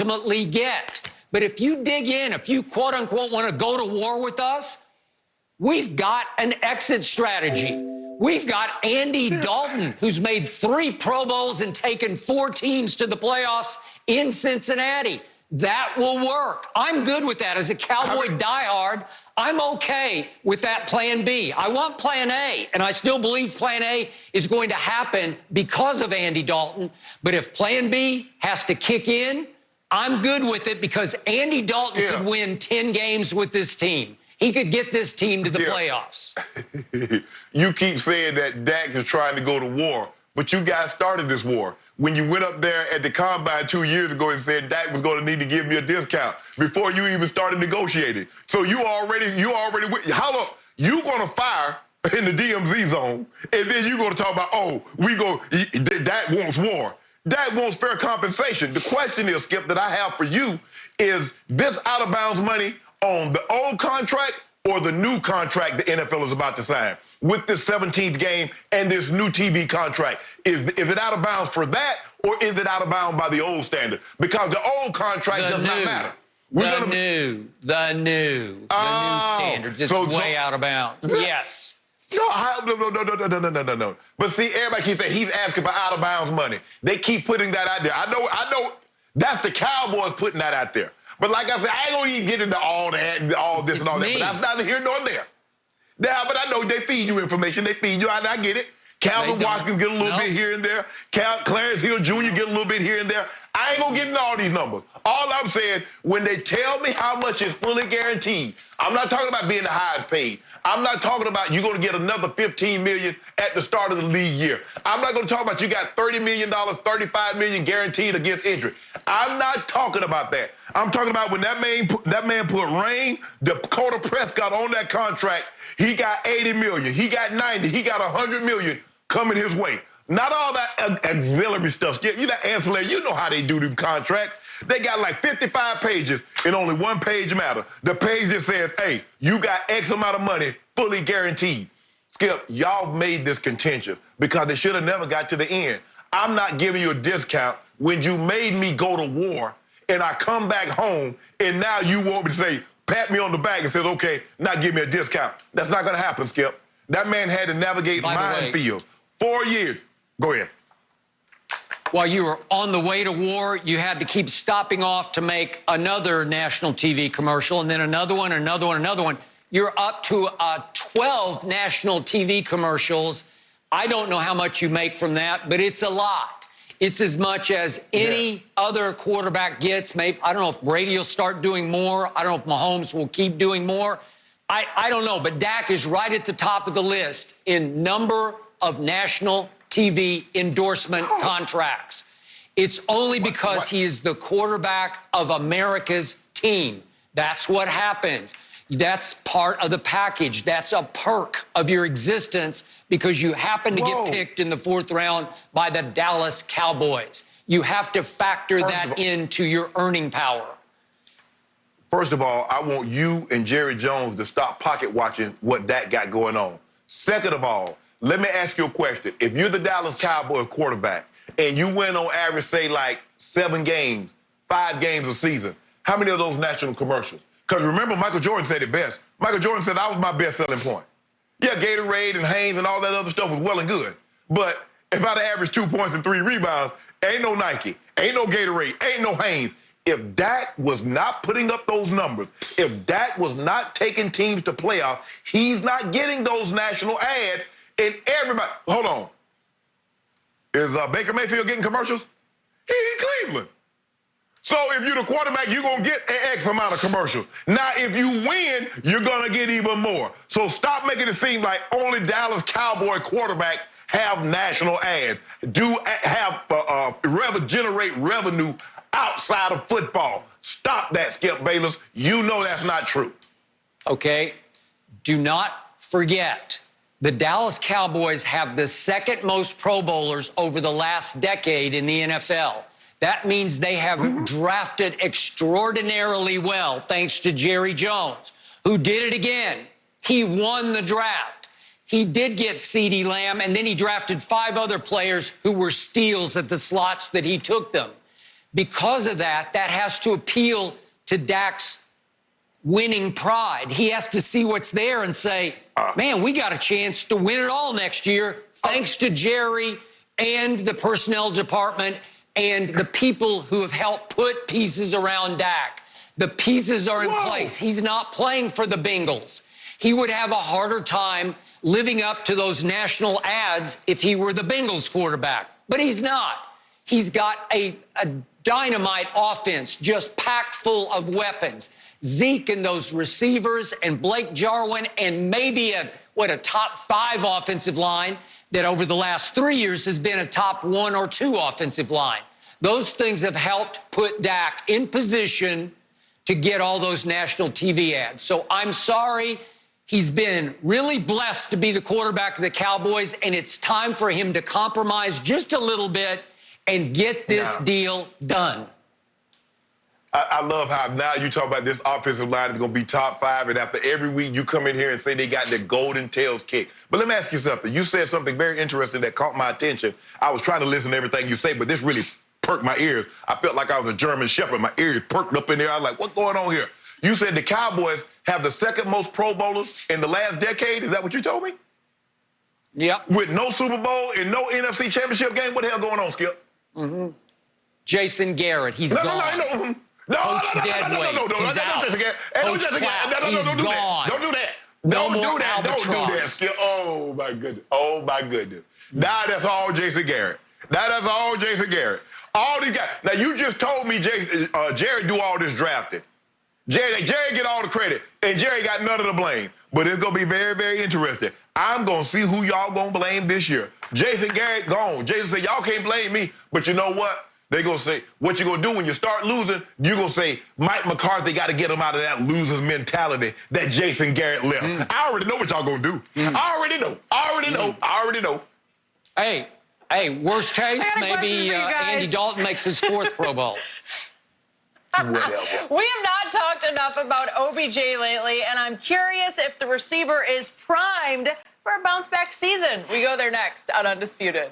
ultimately get. But if you dig in, if you quote unquote want to go to war with us, we've got an exit strategy. We've got Andy Dalton, who's made 3 Pro Bowls and taken 4 teams to the playoffs in Cincinnati. That will work. I'm good with that. As a Cowboy diehard, I'm okay with that plan B. I want plan A, and I still believe plan A is going to happen because of Andy Dalton. But if plan B has to kick in, I'm good with it because Andy Dalton could win 10 games with this team. He could get this team to the playoffs. You keep saying that Dak is trying to go to war, but you guys started this war. When you went up there at the Combine 2 years ago and said Dak was going to need to give me a discount before you even started negotiating. So you already, how long, you going to fire in the DMZ zone, and then you're going to talk about, oh, Dak wants war. Dak wants fair compensation. The question is, Skip, that I have for you is this out-of-bounds money on the old contract or the new contract the NFL is about to sign with this 17th game and this new TV contract? Is it out of bounds for that, or is it out of bounds by the old standard? Because the old contract does not matter. The new standards. It's way out of bounds. Yes. No. But see, everybody keeps saying he's asking for out of bounds money. They keep putting that out there. I know. That's the Cowboys putting that out there. But like I said, I ain't gonna even get into all that, all this and all that. But that's neither here nor there. Now, but I know they feed you information. They feed you. I get it. Calvin Watkins get a little bit here and there. Clarence Hill Jr. get a little bit here and there. I ain't gonna get into all these numbers. All I'm saying, when they tell me how much is fully guaranteed, I'm not talking about being the highest paid. I'm not talking about you're going to get another $15 million at the start of the league year. I'm not going to talk about you got $30 million, $35 million guaranteed against injury. I'm not talking about that. I'm talking about when that man put Dak Prescott on that contract, he got $80 million, he got $90, he got $100 million coming his way. Not all that auxiliary stuff. You know, ancillary, you know how they do the contract. They got like 55 pages and only one page matter. The page that says, hey, you got X amount of money fully guaranteed. Skip, y'all made this contentious because they should have never got to the end. I'm not giving you a discount when you made me go to war and I come back home and now you want me to say, pat me on the back and says, okay, now give me a discount. That's not going to happen, Skip. That man had to navigate minefields. 4 years. Go ahead. While you were on the way to war, you had to keep stopping off to make another national TV commercial, and then another one, another one, another one. You're up to 12 national TV commercials. I don't know how much you make from that, but it's a lot. It's as much as any other quarterback gets. Maybe, I don't know if Brady will start doing more. I don't know if Mahomes will keep doing more. I don't know, but Dak is right at the top of the list in number of national TV endorsement contracts. It's only because he is the quarterback of America's team. That's what happens. That's part of the package. That's a perk of your existence because you happen to get picked in the 4th round by the Dallas Cowboys. You have to factor that into your earning power. First of all, I want you and Jerry Jones to stop pocket watching what Dak got going on. Second of all, let me ask you a question. If you're the Dallas Cowboys quarterback and you win on average, say, like 7 games, 5 games a season, how many of those national commercials? Because remember, Michael Jordan said it best. Michael Jordan said that was my best selling point. Yeah, Gatorade and Hanes and all that other stuff was well and good. But if I'd averaged 2 points and 3 rebounds, ain't no Nike, ain't no Gatorade, ain't no Hanes. If Dak was not putting up those numbers, if Dak was not taking teams to playoffs, he's not getting those national ads. And everybody, hold on. Is Baker Mayfield getting commercials? He's in Cleveland. So if you're the quarterback, you're going to get an X amount of commercials. Now, if you win, you're going to get even more. So stop making it seem like only Dallas Cowboy quarterbacks have national ads, generate revenue outside of football. Stop that, Skip Bayless. You know that's not true. Okay. Do not forget. The Dallas Cowboys have the 2nd most Pro Bowlers over the last decade in the NFL. That means they have drafted extraordinarily well, thanks to Jerry Jones, who did it again. He won the draft. He did get CeeDee Lamb, and then he drafted 5 other players who were steals at the slots that he took them. because of that, that has to appeal to Dak's winning pride. He has to see what's there and say, man, we got a chance to win it all next year, thanks to Jerry and the personnel department and the people who have helped put pieces around Dak. The pieces are in place. He's not playing for the Bengals. He would have a harder time living up to those national ads if he were the Bengals quarterback. But he's not. He's got a dynamite offense, just packed full of weapons. Zeke and those receivers and Blake Jarwin and maybe a top 5 offensive line that over the last 3 years has been a top 1 or 2 offensive line. Those things have helped put Dak in position to get all those national TV ads. So I'm sorry. He's been really blessed to be the quarterback of the Cowboys, and it's time for him to compromise just a little bit and get this deal done. I love how now you talk about this offensive line is going to be top 5, and after every week you come in here and say they got the golden tails kicked. But let me ask you something. You said something very interesting that caught my attention. I was trying to listen to everything you say, but this really perked my ears. I felt like I was a German shepherd. My ears perked up in there. I was like, what's going on here? You said the Cowboys have the second most Pro Bowlers in the last decade. Is that what you told me? Yep. With no Super Bowl and no NFC Championship game? What the hell going on, Skip? Jason Garrett, he's gone. Coach Deadweight, he's out. Coach Clapp, he's gone. Don't do that. No more Don't do albatross. that, Skip. Oh, my goodness. Oh, my goodness. Now that's all Jason Garrett. That's all Jason Garrett. All these guys. Now, you just told me Jerry do all this drafting. Jerry get all the credit, and Jerry got none of the blame. But it's going to be very, very interesting. I'm going to see who y'all going to blame this year. Jason Garrett gone. Jason said, y'all can't blame me. But you know what? They're going to say, what you going to do when you start losing, you're going to say, Mike McCarthy got to get him out of that loser's mentality that Jason Garrett left. I already know what y'all going to do. I already know. Hey, worst case, maybe Andy Dalton makes his 4th Pro Bowl. Whatever. We have not talked enough about OBJ lately, and I'm curious if the receiver is primed for a bounce-back season. We go there next on Undisputed.